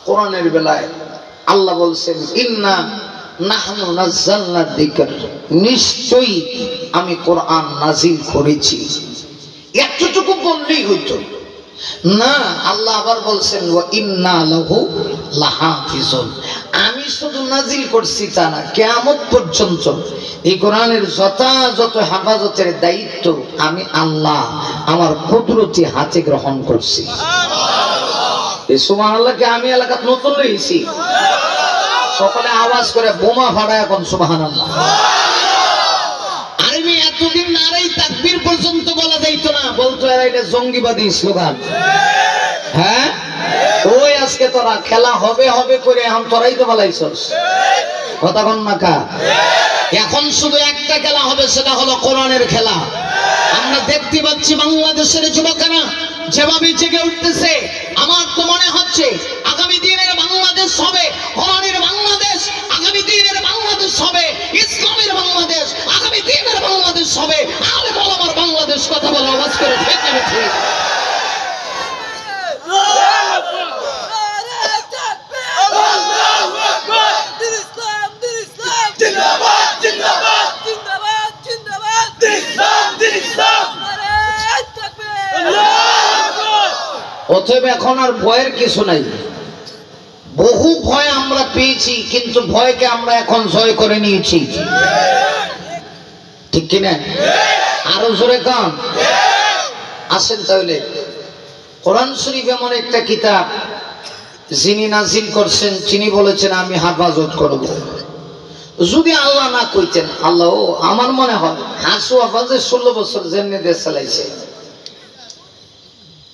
কোরআনের বেলায় আল্লাহ বলছেন ইন্না নাহনু নাযালনা যিকর, নিশ্চয়ই আমি কোরআন নাজিল করেছি। এতটুকু বললেই হইতো না, আল্লাহ আবার বলছেন ওয়া ইন্না লাহু লাহাফিজুন, আমি শুধু নাজিল করছি তা না, কিয়ামত পর্যন্ত এই কোরআনের যথাযথ হেফাজতের দায়িত্ব আমি আল্লাহ আমার কুদরতি হাতে গ্রহণ করছি। এই সুবহানাল্লাহকে আমি এলাকাত নতুন রয়েছি, সকলে আওয়াজ করে বোমা ফাড়ায় এখন সুবহানাল্লাহ। আরে এতদিন নারাই তাকবীর পর্যন্ত বলা যাইতো না, বলতো এরা এটা জঙ্গিবাদী স্লোগান। হ্যাঁ ওই আজকে তোরা খেলা হবে হবে করে এখন তোরাই তো বলাইছস কথা কন না কা। এখন শুধু একটা খেলা হবে, সেটা হলো কোরআনের খেলা। আমরা দেখতে পাচ্ছি বাংলাদেশের যুবকেরা যেভাবে জেগে উঠতেছে, আমার তো মনে হচ্ছে আগামী দিনের বাংলাদেশ হবে কোরআনের বাংলাদেশ, আগামী দিনের বাংলাদেশ হবে ইসলামের বাংলাদেশ, আগামী দিনের বাংলাদেশ হবে আলে বলামার বাংলাদেশ। কথা বলে আওয়াজ করে ঠিক নেমেছে। অতএব এখন আর ভয়ের কিছু নাই। বহু ভয় আমরা পেয়েছি, কিন্তু ভয়কে আমরা এখন জয় করে নিয়েছি, ঠিক কিনা? আরো জোরে কান আসেন। তাহলে কোরআন শরীফ এমন একটা কিতাব, যিনি নাজিল করছেন তিনি বলেছেন আমি হেফাজত করব। যদি আল্লাহ না কইতেন, আল্লাহ আমার মনে হয় হাসু আফাজের 16 বছর যেমনি দেশ চালাইছে,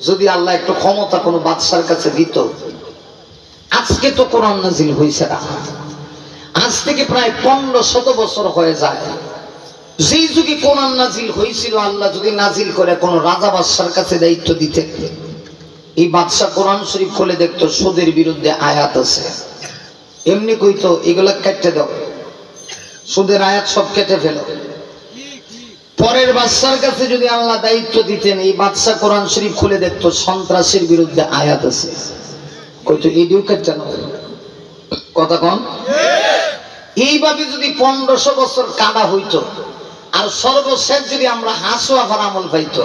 যদি আল্লাহ একটু ক্ষমতা কোনো বাদশার কাছে দিত, আজকে তো কোরআন নাজিল হয়েছে না, আজ থেকে প্রায় 1500 বছর হয়ে যায়। যেই যুগে কোরআন নাজিল হয়েছিল, আল্লাহ যদি নাজিল করে কোন রাজা বাদশার কাছে দায়িত্ব দিতেন, এই বাদশা কোরআন শরীফ খুলে দেখতো সুদের বিরুদ্ধে আয়াত আছে, এমনি কইতো এগুলা কেটে দাও, সুদের আয়াত সব কেটে ফেলো। পরের বাদশার কাছে যদি আল্লাহ দায়িত্ব দিতেন, এই বাদশা কোরআন শরীফ খুলে দেখতো সন্ত্রাসের বিরুদ্ধে আয়াত আছে, কইতো এডিও কেটে নাও। কথা কন। এইভাবে যদি 1500 বছর কাটা হইতো, আর সর্বশেষ যদি আমরা হাসু আফার আমল পাইতো,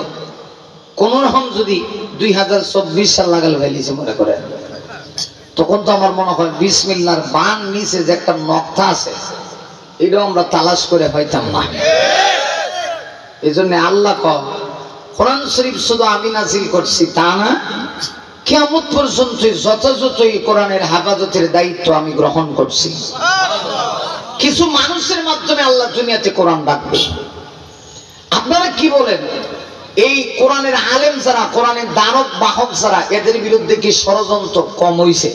কোন রকম যদি 2024 সাল লাগাল ফেলিছে মনে করে, তখন তো আমার মনে হয় বিসমিল্লাহর বান নিচে যে একটা নকশা আছে, এটাও আমরা তালাশ করে পাইতাম না। এই জন্য আল্লাহ কয় কোরআন শরীফ শুধু আমি নাজিল করছি তা না, কিয়ামত পর্যন্ত যথাযথ এই কোরআনের হেফাজতের দায়িত্ব আমি গ্রহণ করছি। কিছু মানুষের মাধ্যমে আল্লাহ দুনিয়াতে কোরআন রাখবে। আপনারা কি বলেন, এই কোরআনের আলেম যারা, কোরআনের দানব বাহক যারা, এদের বিরুদ্ধে কি ষড়যন্ত্র কম হইছে?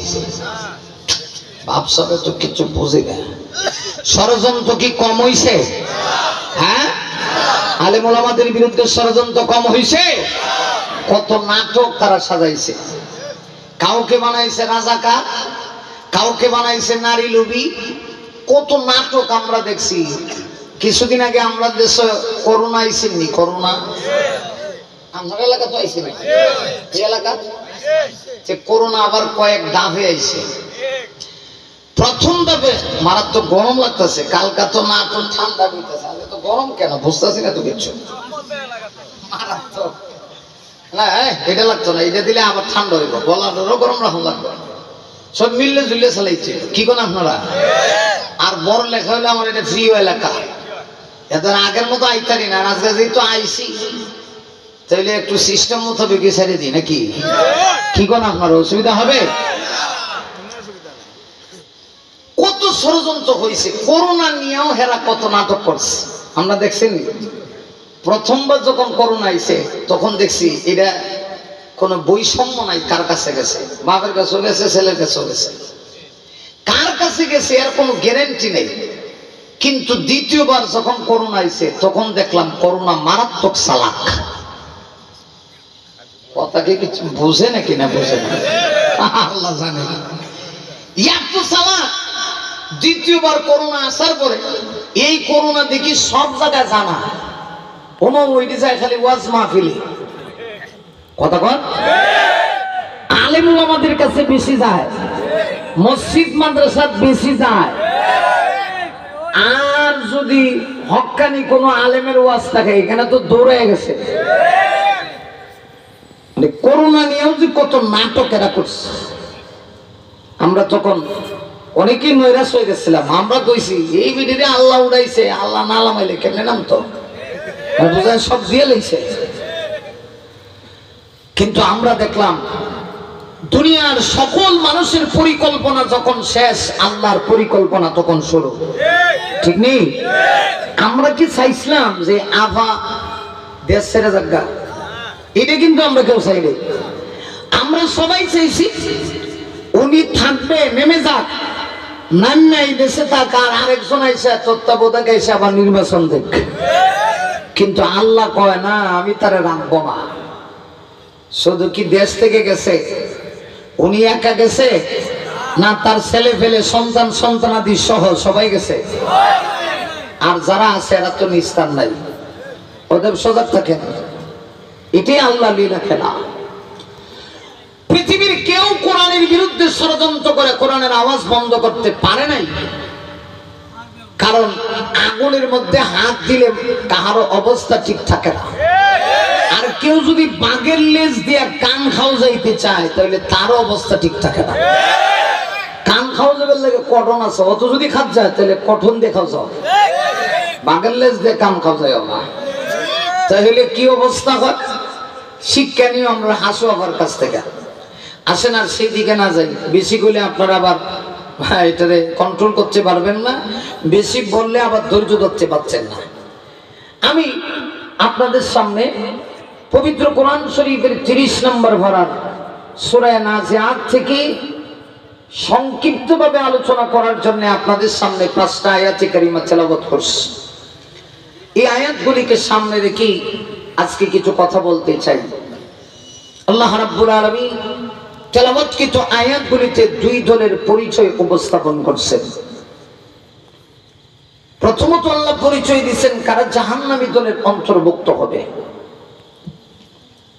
ভাবসাবে তো কিছু বুঝে না, ষড়যন্ত্র কি কম হইছে? হ্যাঁ, আলেম ওলামাদের বিরুদ্ধে ষড়যন্ত্র কম হইছে? কত নাটক তারা সাজাইছে, কাউকে বানাইছে রাজাকার, কাউকে বানাইছে নারী লোভী, কত নাটক আমরা দেখছি। কিছুদিন আগে আমরা দেশে করোনা আইসেননি, করোনা আমার এলাকা তো আইসে নাই, এই এলাকা যে করোনা আবার কয়েক ধাপে আইছে। প্রথম ধাপে মারাত্মক গরম লাগতেছে, কালকা তো না তো ঠান্ডা হইতেছে, আজ তো গরম কেন বুঝতেছি না তো কিছু, মারাত্মক না এটা লাগতো না, এটা দিলে আবার ঠান্ডা হইব, গলাটারও গরম রাখুন লাগবে, সব মিললে ঝুললে চালাইছে। কি কোন আপনারা? আর বড় লেখা হলে আমার এটা ফ্রি এলাকা, এদের আগের মতো আইতারি না, আজকে যেহেতু আইসি তাইলে একটু সিস্টেম মতো বেগে ছেড়ে দিই নাকি? কি কোন আপনার অসুবিধা হবে? কত ষড়যন্ত্র হয়েছে, করোনা নিয়েও হেরা কত নাটক করছে আমরা দেখছি। প্রথমবার যখন করোনা আইছে তখন দেখছি এটা কোনো বৈষম্য নাই, কার কাছে গেছে, বাপের কাছেও গেছে, ছেলের কাছেও গেছে, কার কাছে গেছে এর কোনো গ্যারান্টি নেই। কিন্তু দ্বিতীয়বার যখন করোনা আইছে তখন দেখলাম করোনা মারাত্মক চালাক। কথা কি কিছু বুঝে নাকি না বুঝে না আল্লাহ জানে, এত চালাক। দ্বিতীয়বার করোনা আসার পরে এই করোনা দেখি সব জায়গায় জানা, ওমা ওইটি যায় খালি ওয়াজ মাহফিলে, কথা কন। আলেম ওলামাদের কাছে বেশি যায়, মসজিদ মাদ্রাসা বেশি যায়। আর যদি হক্কানি কোনো আলেমের ওয়াজ থাকে, এখানে তো দৌড়ে গেছে। করোনা নিয়েও যে কত নাটক এরা করছে, আমরা তখন অনেকেই নৈরাশ হয়ে গেছিলাম। আমরা কইছি এই ভিডিওতে আল্লাহ উড়াইছে, আল্লাহ না লামাইলে কেমনে নাম তো সব দিয়ে লেগেছে। কিন্তু আমরা দেখলাম দুনিয়ার সকল মানুষের পরিকল্পনা যখন শেষ, আল্লাহর পরিকল্পনা তখন শুরু, ঠিক নেই? আমরা কি চাইছিলাম যে আভা দেশ ছেড়ে যাগা? এটা কিন্তু আমরা কেউ চাইনি। আমরা সবাই চাইছি উনি থাকবে, নেমে যাক, নাম নাই দেশে থাক, আর আরেকজন আইসা তত্ত্বাবধায়ক আইসা আবার নির্বাচন দেখ। কিন্তু আল্লাহ কয় না, আমি তারে রাখবো না। শুধু কি দেশ থেকে গেছে, উনি একা গেছে না, তার ছেলে ফেলে সন্তান সন্তানাদি সহ সবাই গেছে। আর যারা আছে এরা তো নিস্তার নাই, ওদের সজাগ থাকেন। এটাই আল্লাহ লীলা খেলা। পৃথিবীর কেউ কোরআনের বিরুদ্ধে ষড়যন্ত্র করে কোরআনের আওয়াজ বন্ধ করতে পারে নাই, কারণ আগুনের মধ্যে হাত দিলে কাহারও অবস্থা ঠিক থাকে না। আর কেউ যদি বাঘের লেজ দিয়ে কান খাও যাইতে চায়, তাহলে তারও অবস্থা ঠিক থাকে না। কান খাও যাবে লাগে কটন আছে, অত যদি খাত যায় তাহলে কটন দিয়ে খাও যাও, বাঘের লেজ দিয়ে কান খাও যায় না, তাহলে কি অবস্থা হয়? শিক্ষা নিয়ে আমরা হাসু আবার কাছ থেকে আসেন, আর সেই দিকে না যাই। বেশি করলে আপনারা আবার এটারে কন্ট্রোল করতে পারবেন না, বেশি বললে আবার ধৈর্য ধরতে পারছেন না। আমি আপনাদের সামনে পবিত্র কোরআন শরীফের 30 নম্বর পারার সূরা নাজিআত থেকে সংক্ষিপ্তভাবে আলোচনা করার জন্য আপনাদের সামনে 5টা আয়াতে কারিমা তেলাওয়াত করছি। এই আয়াতগুলিকে সামনে রেখে আজকে কিছু কথা বলতে চাই। আল্লাহ রাব্বুল আলামিন তেলাওয়াতকৃত আয়াতগুলিতে দুই দলের পরিচয় উপস্থাপন করছেন। প্রথমত আল্লাহ পরিচয় দিয়েছেন কারা জাহান্নামী দলের অন্তর্ভুক্ত হবে,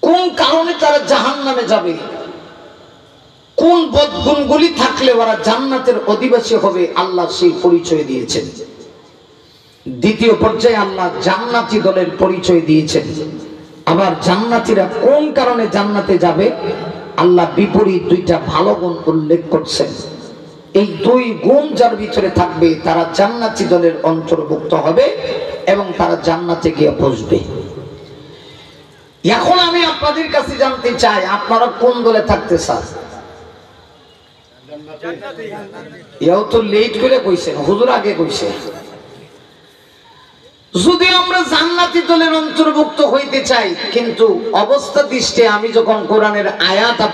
কোন কারণে তারা জাহান্নামে যাবে, কোন বদগুণগুলি থাকলে ওরা জান্নাতের অধিবাসী হবে, আল্লাহ সেই পরিচয় দিয়েছেন। দ্বিতীয় পর্যায়ে আল্লাহ জান্নাতি দলের পরিচয় দিয়েছেন। আবার জান্নাতীরা কোন কারণে জান্নাতে যাবে, আল্লাহ বিপরীত দুইটা ভালো গুণ উল্লেখ করছেন। এই দুই গুণ যার ভিতরে থাকবে তারা জান্নাতি দলের অন্তর্ভুক্ত হবে এবং তারা জান্নাতে গিয়ে বসবে। এখন আমি আপনাদের কাছে জানতে চাই, আপনারা কোন দলে থাকতে চান? এও তো লেট করে কইছেন, হুজুর আগে কইছে। যদি আমরা জান্নাতি দলের অন্তর্ভুক্ত হইতে চাই, কিন্তু অবস্থা দৃষ্টে আমি যখন কোরআনের আয়াত